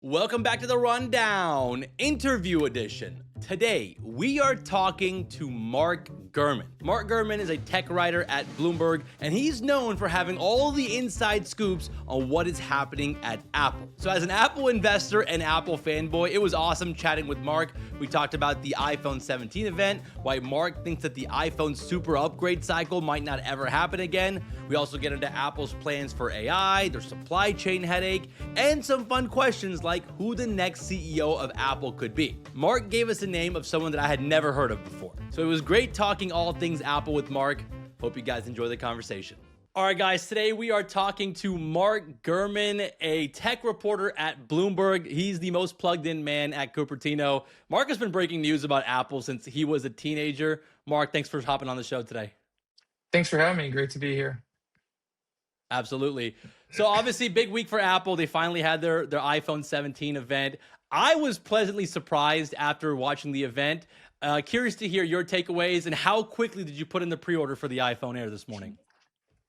Welcome back to the Rundown, interview edition. Today, we are talking to Mark Gurman. Mark Gurman is a tech writer at Bloomberg, and he's known for having all the inside scoops on what is happening at Apple. So as an Apple investor and Apple fanboy, it was awesome chatting with Mark. We talked about the iPhone 17 event, why Mark thinks that the iPhone super upgrade cycle might not ever happen again. We also get into Apple's plans for AI, their supply chain headache, and some fun questions like who the next CEO of Apple could be. Mark gave us a name of someone that I had never heard of before. So it was great talking all things Apple with Mark. Hope you guys enjoy the conversation. All right, guys, today we are talking to Mark Gurman, a tech reporter at Bloomberg. He's the most plugged in man at Cupertino. Mark has been breaking news about Apple since he was a teenager. Mark, thanks for hopping on the show today. Thanks for having me. Great to be here. Absolutely. So obviously, big week for Apple. They finally had their iPhone 17 event. I was pleasantly surprised after watching the event. Curious to hear your takeaways and how quickly did you put in the pre-order for the iPhone Air this morning?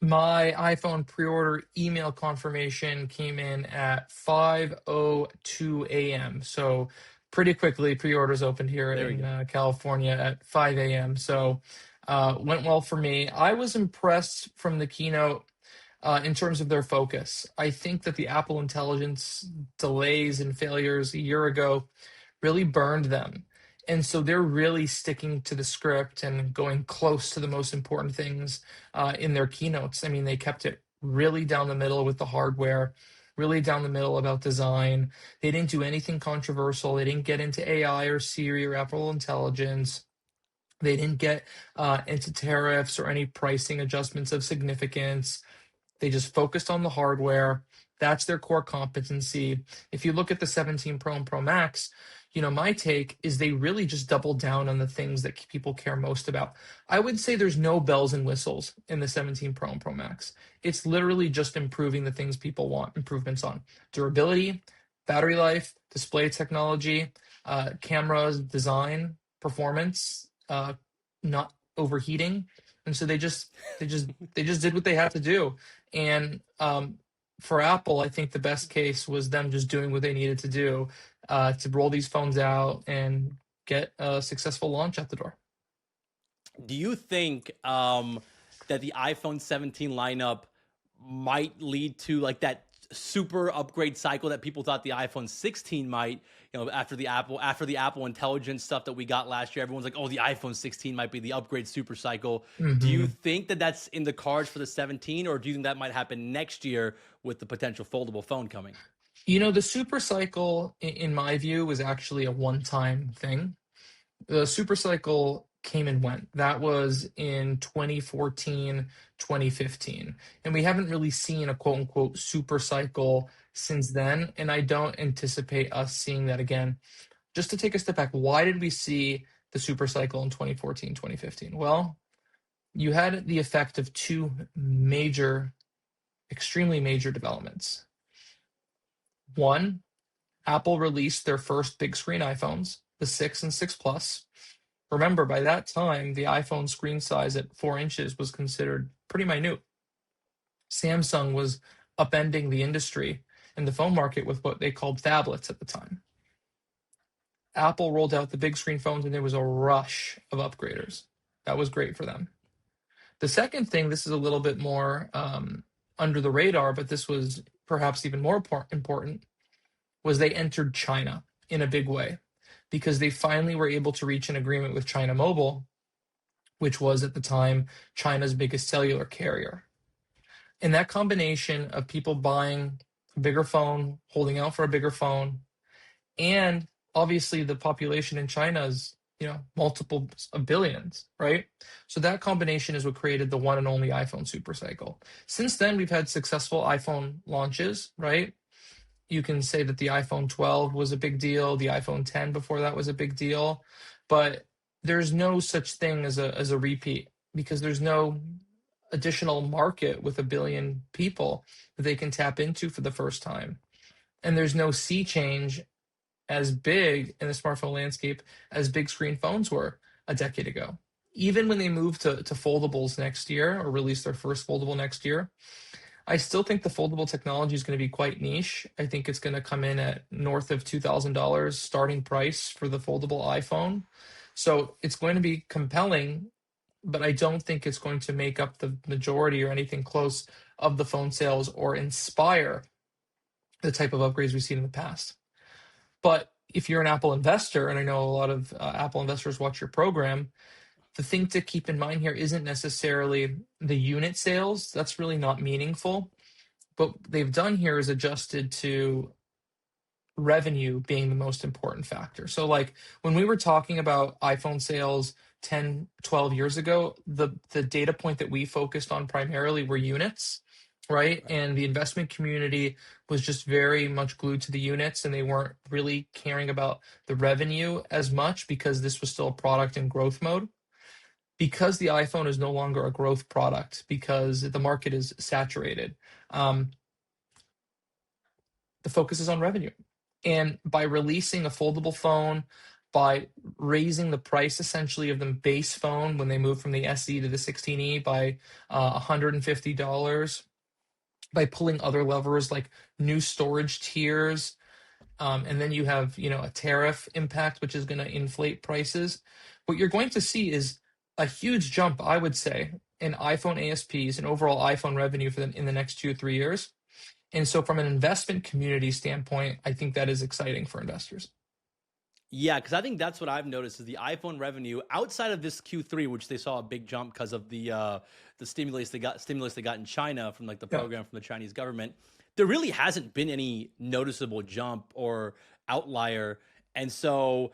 My iPhone pre-order email confirmation came in at 5:02 a.m. So pretty quickly, pre-orders opened here in California at 5 a.m. So went well for me. I was impressed from the keynote in terms of their focus. I think that the Apple Intelligence delays and failures a year ago really burned them. And so they're really sticking to the script and going close to the most important things in their keynotes. I mean, they kept it really down the middle with the hardware, really down the middle about design. They didn't do anything controversial. They didn't get into AI or Siri or Apple Intelligence. They didn't get into tariffs or any pricing adjustments of significance. They just focused on the hardware. That's their core competency. If you look at the 17 Pro and Pro Max, my take is they really just doubled down on the things that people care most about. I would say there's no bells and whistles in the 17 Pro and Pro Max. It's literally just improving the things people want improvements on. Durability, battery life, display technology, cameras, design, performance, not overheating. And so they just did what they had to do. And for Apple, I think the best case was them just doing what they needed to do to roll these phones out and get a successful launch at the door. Do you think that the iPhone 17 lineup might lead to like that super upgrade cycle that people thought the iPhone 16 might, after the Apple Intelligence stuff that we got last year? Everyone's like, oh, the iPhone 16 might be the upgrade super cycle. Mm-hmm. Do you think that that's in the cards for the 17, or do you think that might happen next year with the potential foldable phone coming? The super cycle, in my view, was actually a one-time thing. The super cycle came and went. That was in 2014, 2015. And we haven't really seen a quote unquote super cycle since then. And I don't anticipate us seeing that again. Just to take a step back, why did we see the super cycle in 2014, 2015? Well, you had the effect of two extremely major developments. One, Apple released their first big screen iPhones, the 6 and 6 Plus. Remember, by that time, the iPhone screen size at 4 inches was considered pretty minute. Samsung was upending the industry in the phone market with what they called phablets at the time. Apple rolled out the big screen phones, and there was a rush of upgraders. That was great for them. The second thing, this is a little bit more under the radar, but this was perhaps even more important, was they entered China in a big way, because they finally were able to reach an agreement with China Mobile, which was at the time China's biggest cellular carrier. And that combination of people buying a bigger phone, holding out for a bigger phone, and obviously the population in China is, multiple of billions, right? So that combination is what created the one and only iPhone supercycle. Since then, we've had successful iPhone launches, right? You can say that the iPhone 12 was a big deal. The iPhone 10 before that was a big deal. But there's no such thing as a repeat, because there's no additional market with 1 billion people that they can tap into for the first time. And there's no sea change as big in the smartphone landscape as big screen phones were a decade ago. Even when they move to foldables next year, or release their first foldable next year, I still think the foldable technology is going to be quite niche. I think it's going to come in at north of $2,000 starting price for the foldable iPhone. So it's going to be compelling, but I don't think it's going to make up the majority or anything close of the phone sales or inspire the type of upgrades we've seen in the past. But if you're an Apple investor, and I know a lot of Apple investors watch your program, the thing to keep in mind here isn't necessarily the unit sales. That's really not meaningful. But what they've done here is adjusted to revenue being the most important factor. So like when we were talking about iPhone sales 10, 12 years ago, the data point that we focused on primarily were units, right? Right. And the investment community was just very much glued to the units and they weren't really caring about the revenue as much because this was still a product in growth mode. Because the iPhone is no longer a growth product because the market is saturated, um, the focus is on revenue. And by releasing a foldable phone, by raising the price essentially of the base phone when they move from the SE to the 16E by $150, by pulling other levers like new storage tiers, and then you have a tariff impact, which is going to inflate prices. What you're going to see is a huge jump, I would say, in iPhone ASPs and overall iPhone revenue for them in the next 2 or 3 years. And so, from an investment community standpoint, I think that is exciting for investors. Yeah, because I think that's what I've noticed is the iPhone revenue outside of this Q3, which they saw a big jump because of the stimulus they got in China from like the Yeah. program from the Chinese government. There really hasn't been any noticeable jump or outlier, and so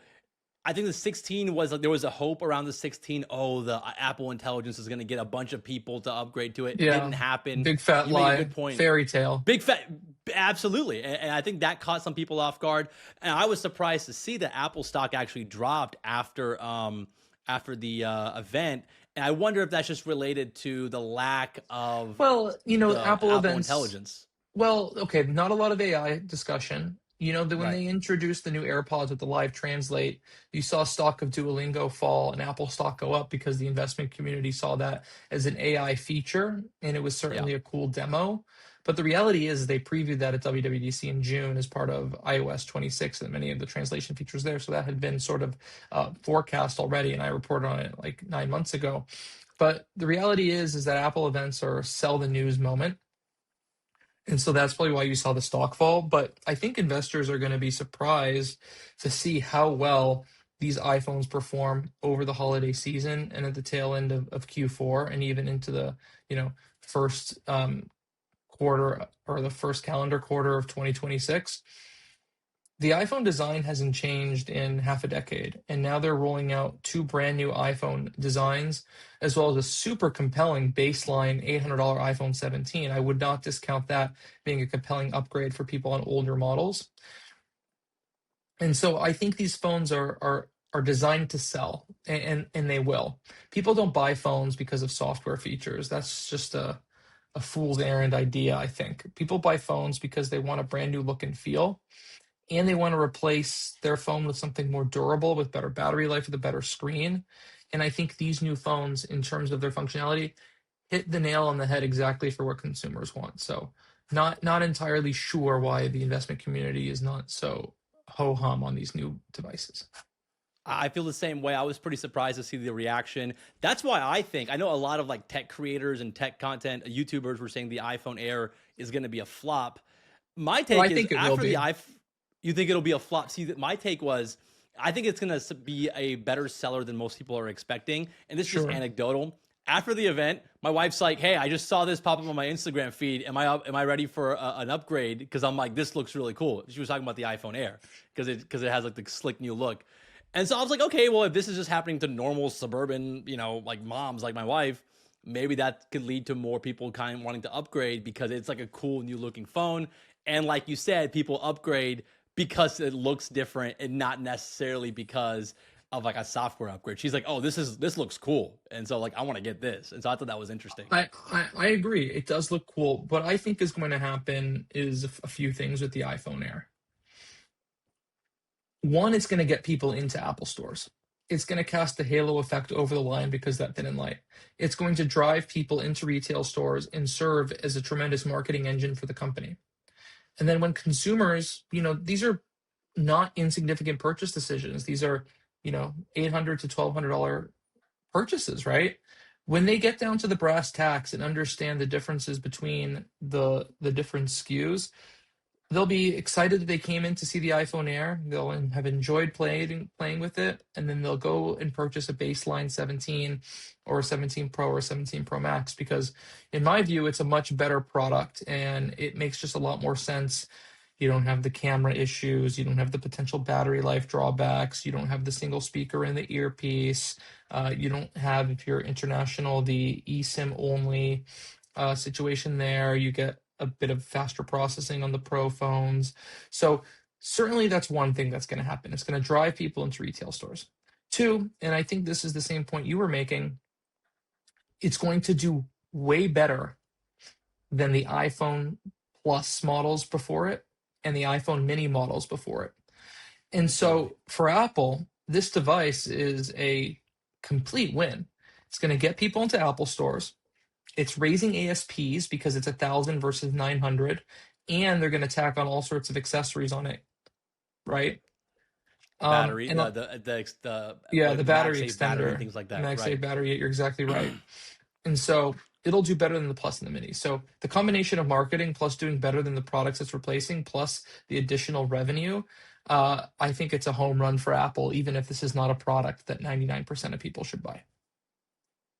I think the 16 was like there was a hope around the 16. Oh, the Apple Intelligence is going to get a bunch of people to upgrade to it. Yeah. Didn't happen. Big fat You make a lie, good point. fairy tale. Big fat, absolutely, and I think that caught some people off guard. And I was surprised to see that Apple stock actually dropped after the event. And I wonder if that's just related to the lack of Well, the Apple Apple events. Intelligence. Well, okay, not a lot of AI discussion. When Right. they introduced the new AirPods with the live translate, you saw stock of Duolingo fall and Apple stock go up because the investment community saw that as an AI feature, and it was Yeah. certainly a cool demo. But the reality is they previewed that at WWDC in June as part of iOS 26 and many of the translation features there. So that had been sort of forecast already, and I reported on it like 9 months ago. But the reality is that Apple events are sell the news moment. And so that's probably why you saw the stock fall. But I think investors are going to be surprised to see how well these iPhones perform over the holiday season and at the tail end of Q4 and even into the first quarter or the first calendar quarter of 2026. The iPhone design hasn't changed in half a decade, and now they're rolling out two brand new iPhone designs, as well as a super compelling baseline $800 iPhone 17. I would not discount that being a compelling upgrade for people on older models. And so I think these phones are designed to sell, and they will. People don't buy phones because of software features. That's just a fool's errand idea, I think. People buy phones because they want a brand new look and feel and they want to replace their phone with something more durable, with better battery life, with a better screen. And I think these new phones, in terms of their functionality, hit the nail on the head exactly for what consumers want. So, not entirely sure why the investment community is not so ho hum on these new devices. I feel the same way. I was pretty surprised to see the reaction. That's why I know a lot of like tech creators and tech content YouTubers were saying the iPhone Air is going to be a flop. My Well, I take is think it will after the be. iPhone, you think it'll be a flop. See, my take was I think it's going to be a better seller than most people are expecting. And this is just Sure. anecdotal. After the event, my wife's like, "Hey, I just saw this pop up on my Instagram feed. Am I ready for an upgrade? Because I'm like, this looks really cool." She was talking about the iPhone Air because it has like the slick new look. And so I was like, okay, well, if this is just happening to normal suburban, like moms like my wife, maybe that could lead to more people kind of wanting to upgrade because it's like a cool new looking phone. And like you said, people upgrade because it looks different and not necessarily because of like a software upgrade. She's like, oh, this looks cool. And so like I want to get this. And so I thought that was interesting. I agree. It does look cool. What I think is going to happen is a few things with the iPhone Air. One, it's going to get people into Apple stores. it's going to cast the halo effect over the line because that thin and light. It's going to drive people into retail stores and serve as a tremendous marketing engine for the company. And then when consumers, these are not insignificant purchase decisions. These are, $800 to $1,200 purchases, right? When they get down to the brass tacks and understand the differences between the different SKUs, they'll be excited that they came in to see the iPhone Air. They'll have enjoyed playing with it, and then they'll go and purchase a baseline 17 or a 17 Pro or a 17 Pro Max because, in my view, it's a much better product and it makes just a lot more sense. You don't have the camera issues. You don't have the potential battery life drawbacks. You don't have the single speaker in the earpiece. You don't have, if you're international, the eSIM only situation there. You get a bit of faster processing on the Pro phones. So certainly that's one thing that's going to happen. It's going to drive people into retail stores. Two, and I think this is the same point you were making, it's going to do way better than the iPhone Plus models before it and the iPhone mini models before it. And so for Apple, this device is a complete win. It's going to get people into Apple stores. It's raising ASPs because it's 1,000 versus 900, and they're going to tack on all sorts of accessories on it, right? Battery, and the battery extender, battery, and things like that. MagSafe Right. battery, you're exactly right. And so it'll do better than the Plus and the Mini. So the combination of marketing plus doing better than the products it's replacing, plus the additional revenue, I think it's a home run for Apple, even if this is not a product that 99% of people should buy.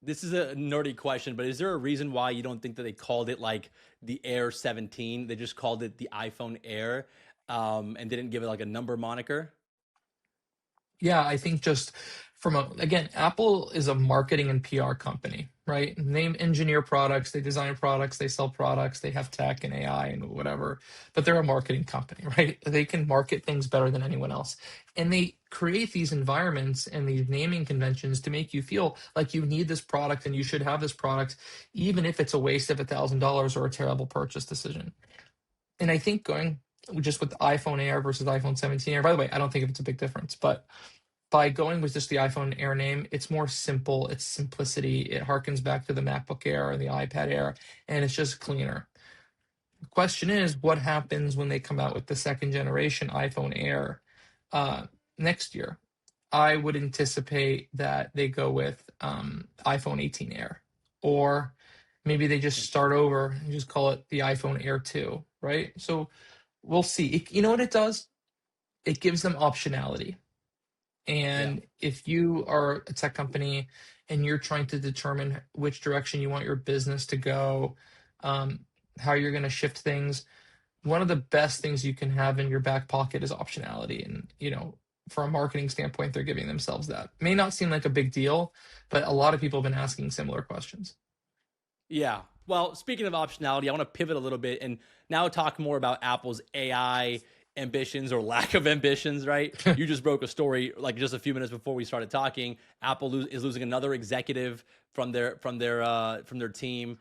This is a nerdy question, but is there a reason why you don't think that they called it like the Air 17? They just called it the iPhone Air and didn't give it like a number moniker? Yeah, I think just again, Apple is a marketing and PR company, right? They engineer products, they design products, they sell products, they have tech and AI and whatever, but they're a marketing company, right? They can market things better than anyone else. And they create these environments and these naming conventions to make you feel like you need this product and you should have this product, even if it's a waste of $1,000 or a terrible purchase decision. And I think going just with the iPhone Air versus iPhone 17 Air, by the way, I don't think it's a big difference, but by going with just the iPhone Air name, it's more simple, it's simplicity, it harkens back to the MacBook Air and the iPad Air, and it's just cleaner. The question is, what happens when they come out with the second generation iPhone Air next year? I would anticipate that they go with iPhone 18 Air, or maybe they just start over and just call it the iPhone Air 2, right? So we'll see. You know what it does? It gives them optionality. And if you are a tech company and you're trying to determine which direction you want your business to go, how you're going to shift things, one of the best things you can have in your back pocket is optionality. And, from a marketing standpoint, they're giving themselves that. May not seem like a big deal, but a lot of people have been asking similar questions. Yeah. Well, speaking of optionality, I want to pivot a little bit and now talk more about Apple's AI ambitions or lack of ambitions, right? You just broke a story like just a few minutes before we started talking. Apple is losing another executive from their team.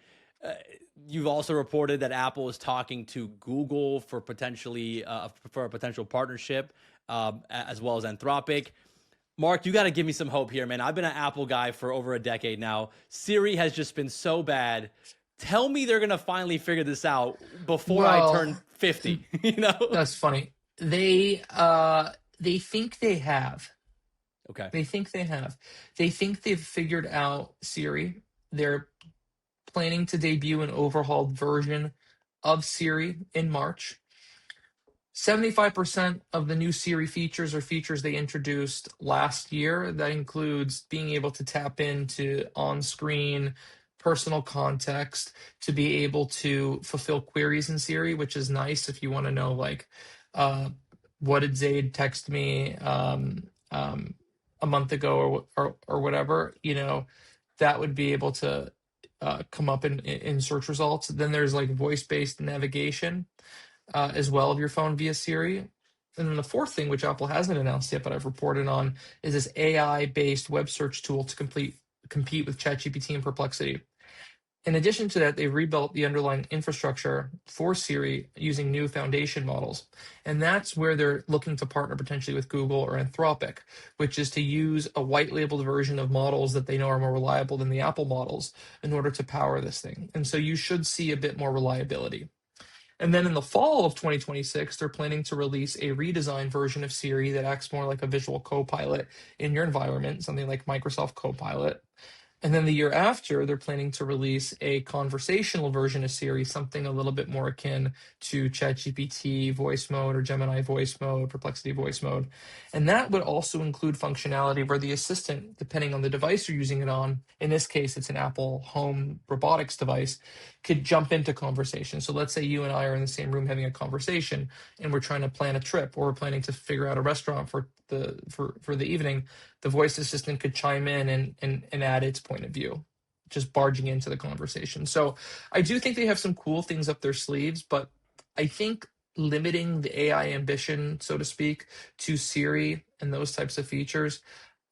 You've also reported that Apple is talking to Google for potentially for a potential partnership, as well as Anthropic. Mark, you got to give me some hope here, man. I've been an Apple guy for over a decade now. Siri has just been so bad. Tell me they're going to finally figure this out before I turn 50, That's funny. They think they have. Okay. They think they have. They think they've figured out Siri. They're planning to debut an overhauled version of Siri in March. 75% of the new Siri features are features they introduced last year. That includes being able to tap into on-screen personal context to be able to fulfill queries in Siri, which is nice if you want to know, like, what did Zaid text me a month ago or whatever, that would be able to come up in search results. Then there's like voice-based navigation as well of your phone via Siri. And then the fourth thing, which Apple hasn't announced yet, but I've reported on, is this AI-based web search tool to compete with ChatGPT and Perplexity. In addition to that, they've rebuilt the underlying infrastructure for Siri using new foundation models. And that's where they're looking to partner potentially with Google or Anthropic, which is to use a white labeled version of models that they know are more reliable than the Apple models in order to power this thing. And so you should see a bit more reliability. And then in the fall of 2026, they're planning to release a redesigned version of Siri that acts more like a visual copilot in your environment, something like Microsoft Copilot. And then the year after, they're planning to release a conversational version of Siri, something a little bit more akin to ChatGPT voice mode or Gemini voice mode, Perplexity voice mode. And that would also include functionality where the assistant, depending on the device you're using it on, in this case, it's an Apple home robotics device, could jump into conversation. So let's say you and I are in the same room having a conversation and we're trying to plan a trip or we're planning to figure out a restaurant for the evening. The voice assistant could chime in and add its point of view, just barging into the conversation. So I do think they have some cool things up their sleeves, but I think limiting the AI ambition, so to speak, to Siri and those types of features,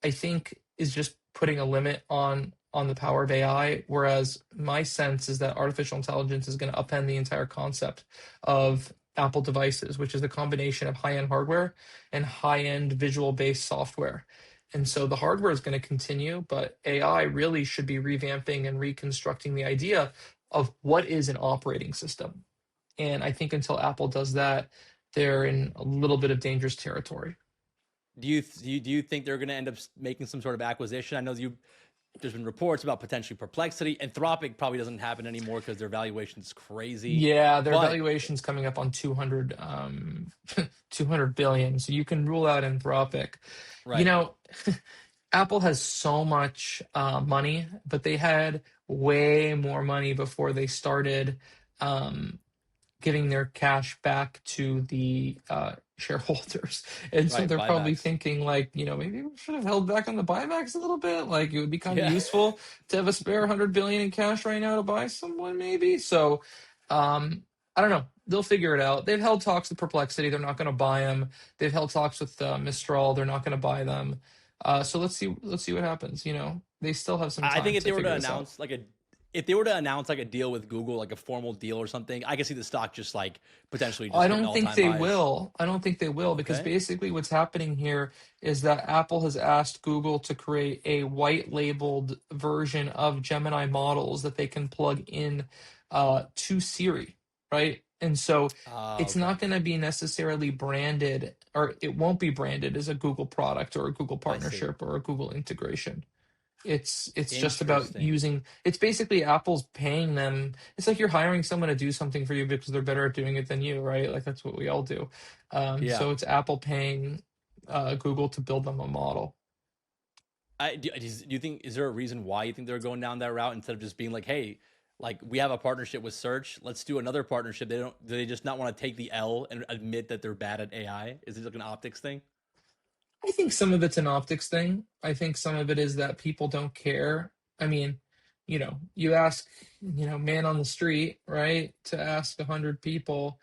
I think is just putting a limit on the power of AI. Whereas my sense is that artificial intelligence is going to upend the entire concept of Apple devices, which is a combination of high-end hardware and high-end visual-based software. And so the hardware is going to continue, but AI really should be revamping and reconstructing the idea of what is an operating system. And I think until Apple does that, they're in a little bit of dangerous territory. Do you think they're going to end up making some sort of acquisition? I know there's been reports about potentially Perplexity. Anthropic probably doesn't happen anymore because their valuation is crazy. Yeah, their valuation's coming up on 200 billion. So you can rule out Anthropic. Right. You know, Apple has so much money, but they had way more money before they started giving their cash back to the shareholders. And so Right, they're probably buybacks. thinking like, maybe we should have held back on the buybacks a little bit. Like it would be kind of Yeah. useful to have a spare 100 billion in cash right now to buy someone maybe. So I don't know. They'll figure it out. They've held talks with Perplexity. They're not going to buy them. They've held talks with Mistral. They're not going to buy them. So let's see what happens. They still have some time. I think if they were to announce like a deal with Google, like a formal deal or something, I can see the stock just like potentially just I hitting don't think all-time they highs. will. I don't think they will because Okay. basically what's happening here is that Apple has asked Google to create a white labeled version of Gemini models that they can plug in to Siri, right? And so it's Okay. not going to be necessarily branded, or it won't be branded as a Google product or a Google I see. partnership or a Google integration. It's just about Interesting. using, it's basically Apple's paying them. It's like you're hiring someone to do something for you because they're better at doing it than you, right? Like that's what we all do. Yeah. So it's Apple paying Google to build them a model. Do you think, is there a reason why you think they're going down that route instead of just being like, hey, like we have a partnership with search, let's do another partnership? Do they just not want to take the L and admit that they're bad at AI? Is this like an optics thing? I think some of it's an optics thing. I think some of it is that people don't care. I mean, you ask, man on the street, right, to ask 100 people,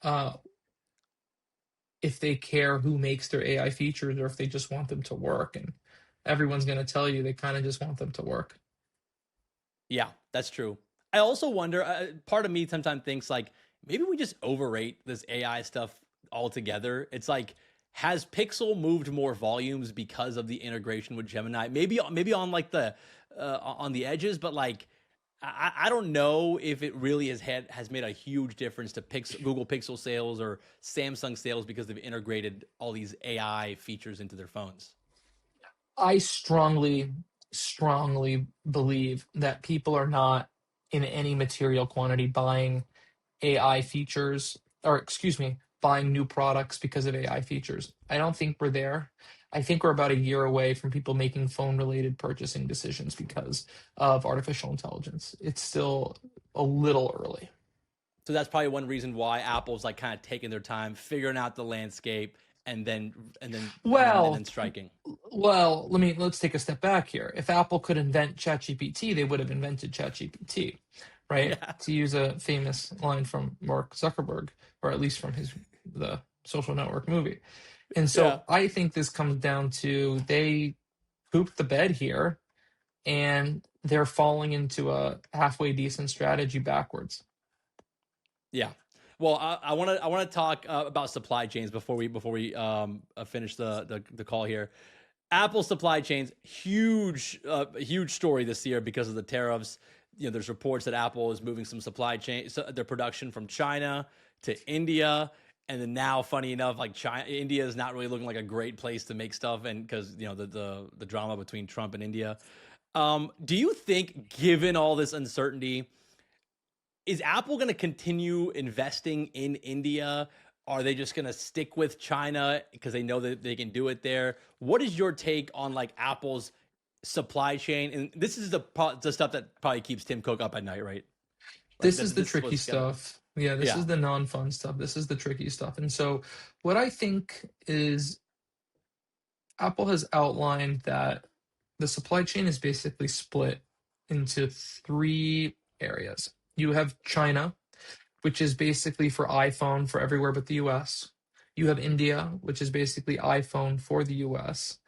uh, if they care who makes their AI features or if they just want them to work. And everyone's going to tell you they kind of just want them to work. Yeah, that's true. I also wonder, part of me sometimes thinks like maybe we just overrate this AI stuff altogether. It's like, has Pixel moved more volumes because of the integration with Gemini? Maybe on like on the edges, but like I don't know if it really has made a huge difference to Google Pixel sales or Samsung sales because they've integrated all these AI features into their phones. I strongly, strongly believe that people are not in any material quantity buying AI features, or excuse me, buying new products because of AI features. I don't think we're there. I think we're about a year away from people making phone related purchasing decisions because of artificial intelligence. It's still a little early. So that's probably one reason why Apple's like kind of taking their time figuring out the landscape and then Well, striking. let's take a step back here. If Apple could invent ChatGPT, they would have invented ChatGPT, right? Yeah. To use a famous line from Mark Zuckerberg, or at least from the Social Network movie. And Yeah. so I think this comes down to they pooped the bed here and they're falling into a halfway decent strategy backwards. Yeah. Well, I want to talk about supply chains before we finish the call here. Apple supply chains, huge story this year because of the tariffs. There's reports that Apple is moving some supply chain, their production from China to India, and then now, funny enough, like India is not really looking like a great place to make stuff, and because the drama between Trump and India. Do you think, given all this uncertainty, is Apple going to continue investing in India? Are they just going to stick with China because they know that they can do it there? What is your take on like Apple's supply chain? And this is the stuff that probably keeps Tim Cook up at night, right? Like This is the this is tricky what's gonna, stuff. Yeah, this yeah. is the non-fun stuff. This is the tricky stuff. And so what I think is Apple has outlined that the supply chain is basically split into three areas. You have China, which is basically for iPhone for everywhere but the US. You have India, which is basically iPhone for the US.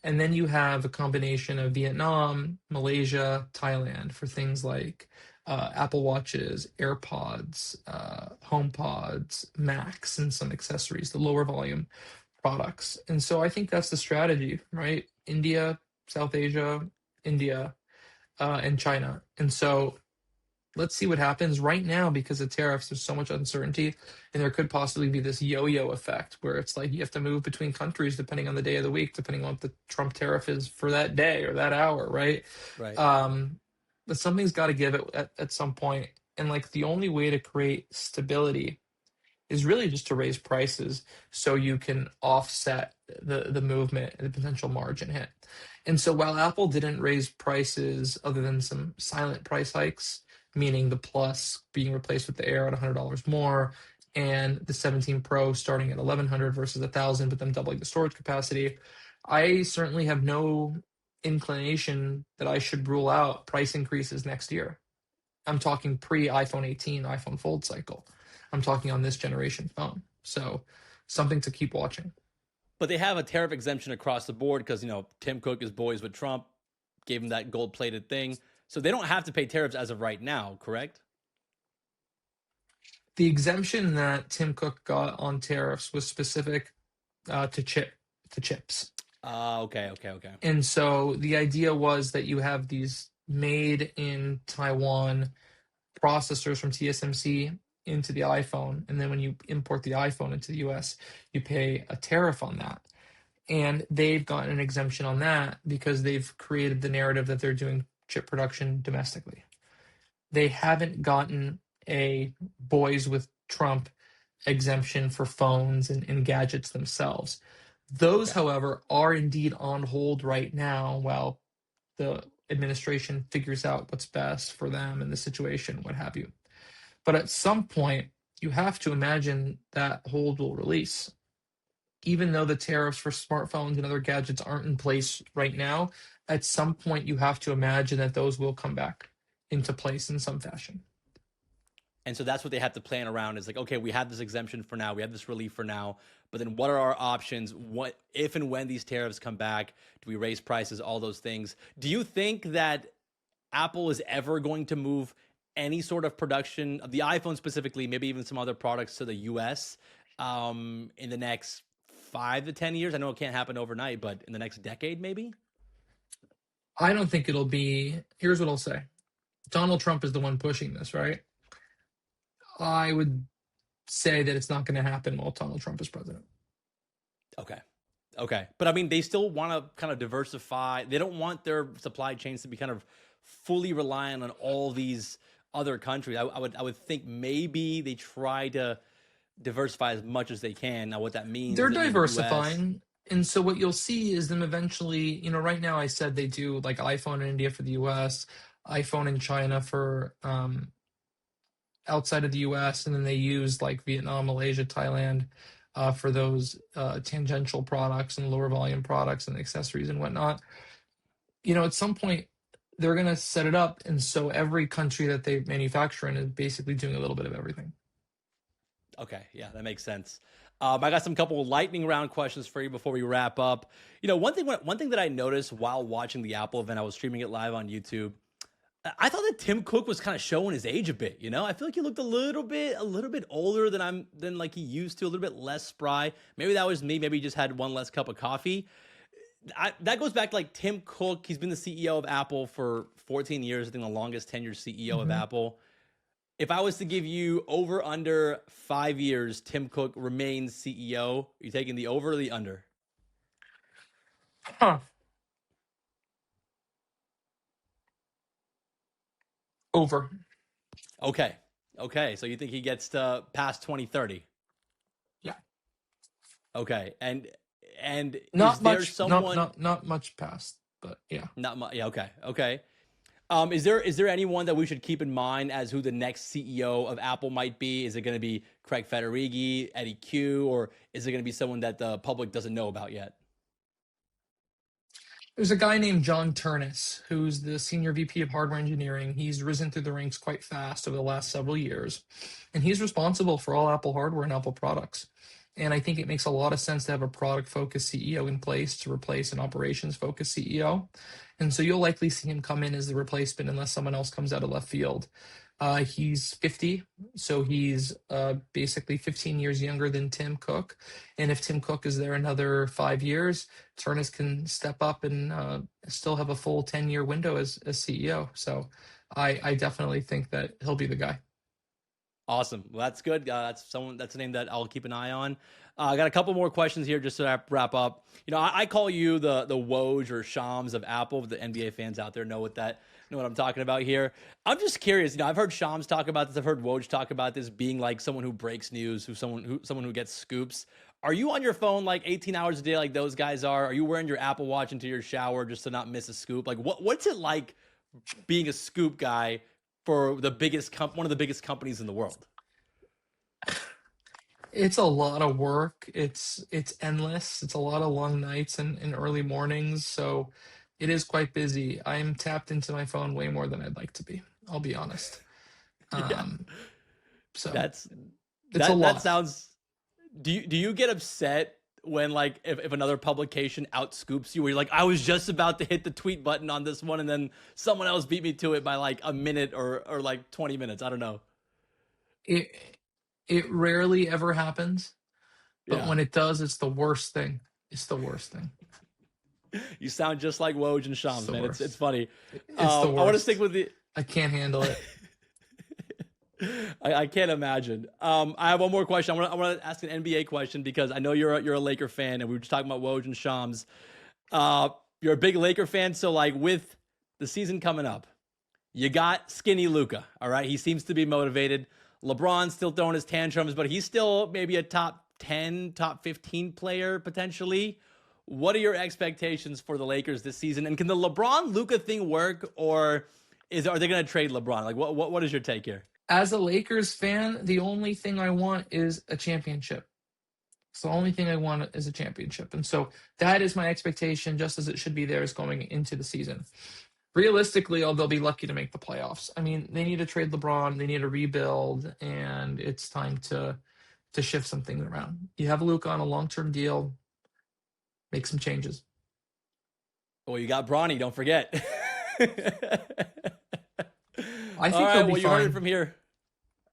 And then you have a combination of Vietnam, Malaysia, Thailand for things like Apple Watches, AirPods, HomePods, Macs, and some accessories, the lower volume products. And so I think that's the strategy, right? India, South Asia, India, and China. And so let's see what happens right now because of tariffs. There's so much uncertainty, and there could possibly be this yo-yo effect where it's like you have to move between countries depending on the day of the week, depending on what the Trump tariff is for that day or that hour, right? Right. But something's got to give it at some point. And like the only way to create stability is really just to raise prices so you can offset the movement and the potential margin hit. And so while Apple didn't raise prices other than some silent price hikes, meaning the Plus being replaced with the Air at $100 more and the 17 Pro starting at $1,100 versus $1,000, but them doubling the storage capacity, I certainly have no inclination that I should rule out price increases next year. I'm talking pre-iPhone 18, iPhone Fold cycle. I'm talking on this generation phone. So something to keep watching. But they have a tariff exemption across the board because Tim Cook is boys with Trump, gave him that gold-plated thing, so they don't have to pay tariffs as of right now, correct? The exemption that Tim Cook got on tariffs was specific to chips. Okay. And so the idea was that you have these made in Taiwan processors from TSMC into the iPhone, and then when you import the iPhone into the US, you pay a tariff on that. And they've gotten an exemption on that because they've created the narrative that they're doing chip production domestically. They haven't gotten a boys with Trump exemption for phones and gadgets themselves. Those, Okay. however, are indeed on hold right now while the administration figures out what's best for them in the situation, what have you. But at some point, you have to imagine that hold will release. Even though the tariffs for smartphones and other gadgets aren't in place right now, at some point you have to imagine that those will come back into place in some fashion. And so that's what they have to plan around is like, okay, we have this exemption for now, we have this relief for now, but then what are our options? What if and when these tariffs come back? Do we raise prices? All those things. Do you think that Apple is ever going to move any sort of production of the iPhone specifically, maybe even some other products to the US in the next 5 to 10 years? I know it can't happen overnight, but in the next decade, maybe? I don't think it'll be. Here's what I'll say: Donald Trump is the one pushing this, right? I would say that it's not going to happen while Donald Trump is president. Okay. Okay. But I mean, they still want to kind of diversify. They don't want their supply chains to be kind of fully reliant on all these other countries. I would think maybe they try to diversify as much as they can. Now, what that means They're is that maybe US. diversifying. And so what you'll see is them eventually, right now I said they do like iPhone in India for the US, iPhone in China for outside of the US, and then they use like Vietnam, Malaysia, Thailand for those tangential products and lower volume products and accessories and whatnot. At some point, they're going to set it up. And so every country that they manufacture in is basically doing a little bit of everything. Okay, yeah, that makes sense. I got some couple of lightning round questions for you before we wrap up. One thing that I noticed while watching the Apple event, I was streaming it live on YouTube. I thought that Tim Cook was kind of showing his age a bit. I feel like he looked a little bit older than like he used to, a little bit less spry. Maybe that was me. Maybe he just had one less cup of coffee. That goes back to like Tim Cook. He's been the CEO of Apple for 14 years. I think the longest tenured CEO of Apple. If I was to give you over under 5 years, Tim Cook remains CEO. Are you taking the over or the under? Huh. Over. Okay. Okay. So you think he gets to past 2030? Yeah. Okay. And is Not there much. someone Not much past, but yeah. not much? Yeah. Okay. Okay. Is there anyone that we should keep in mind as who the next CEO of Apple might be? Is it going to be Craig Federighi, Eddie Q, or is it going to be someone that the public doesn't know about yet? There's a guy named John Turnus, who's the senior VP of hardware engineering. He's risen through the ranks quite fast over the last several years, and he's responsible for all Apple hardware and Apple products. And I think it makes a lot of sense to have a product focused CEO in place to replace an operations focused CEO. And so you'll likely see him come in as the replacement unless someone else comes out of left field. He's 50, so he's basically 15 years younger than Tim Cook. And if Tim Cook is there another 5 years, Turnus can step up and still have a full 10-year window as CEO. So I definitely think that he'll be the guy. Awesome. Well, that's good. That's a name that I'll keep an eye on. I got a couple more questions here just to wrap up. I call you the Woj or Shams of Apple. The NBA fans out there know what I'm talking about here. I'm just curious. I've heard Shams talk about this. I've heard Woj talk about this being like someone who breaks news, someone who gets scoops. Are you on your phone like 18 hours a day like those guys are? Are you wearing your Apple Watch into your shower just to not miss a scoop? Like what's it like being a scoop guy for one of the biggest companies in the world? It's a lot of work. It's endless. It's a lot of long nights and early mornings. So it is quite busy. I'm tapped into my phone way more than I'd like to be. I'll be honest. Yeah, Um, so that's it's a that lot. sounds. Do you get upset when like if another publication outscoops you, where you're like, I was just about to hit the tweet button on this one, and then someone else beat me to it by like a minute or like 20 minutes? I don't know. It it rarely ever happens, but Yeah, when it does, it's the worst thing. It's the worst thing. you sound just like Woj and It's Shams, the man. It's worst. funny. It's the I want to stick worst. with the. I can't handle it. I can't imagine. I have one more question. I want to ask an NBA question because I know you're a Laker fan, and we were just talking about Woj and Shams. You're a big Laker fan, so like with the season coming up, you got skinny Luca. All right, he seems to be motivated. LeBron's still throwing his tantrums, but he's still maybe a top 10, top 15 player potentially. What are your expectations for the Lakers this season? And can the LeBron Luca thing work, or are they going to trade LeBron? Like, what is your take here? As a Lakers fan, the only thing I want is a championship. So the only thing I want is a championship. And so that is my expectation, just as it should be theirs going into the season. Realistically, they'll be lucky to make the playoffs. I mean, they need to trade LeBron, they need to rebuild, and it's time to shift some things around. You have Luke on a long-term deal, make some changes. Well, you got Bronny, don't forget. I All think right, they'll be well, you heard it fine. from here.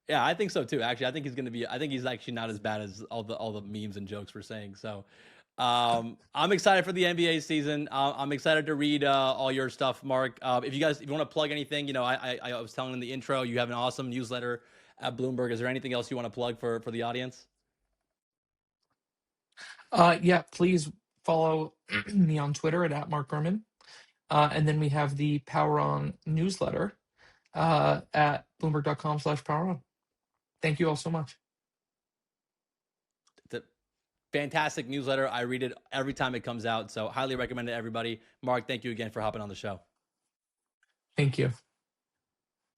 Yeah, I think so too. Actually, I think he's actually not as bad as all the memes and jokes we're saying. So, I'm excited for the NBA season. I'm excited to read all your stuff, Mark. If you want to plug anything, I was telling in the intro, you have an awesome newsletter at Bloomberg. Is there anything else you want to plug for the audience? Yeah, please follow me on Twitter at Mark Gurman. And then we have the Power On newsletter at bloomberg.com/poweron. Thank you all so much. It's a fantastic newsletter. I read it every time it comes out, so highly recommend it to everybody. Mark, thank you again for hopping on the show. Thank you.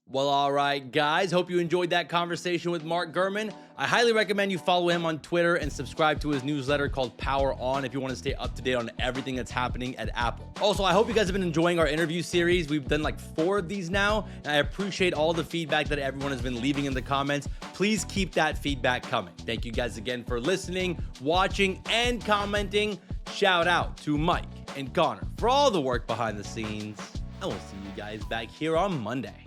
Well, all right, guys. Hope you enjoyed that conversation with Mark Gurman. I highly recommend you follow him on Twitter and subscribe to his newsletter called Power On if you want to stay up to date on everything that's happening at Apple. Also, I hope you guys have been enjoying our interview series. We've done like 4 of these now, and I appreciate all the feedback that everyone has been leaving in the comments. Please keep that feedback coming. Thank you guys again for listening, watching, and commenting. Shout out to Mike and Connor for all the work behind the scenes. And we'll see you guys back here on Monday.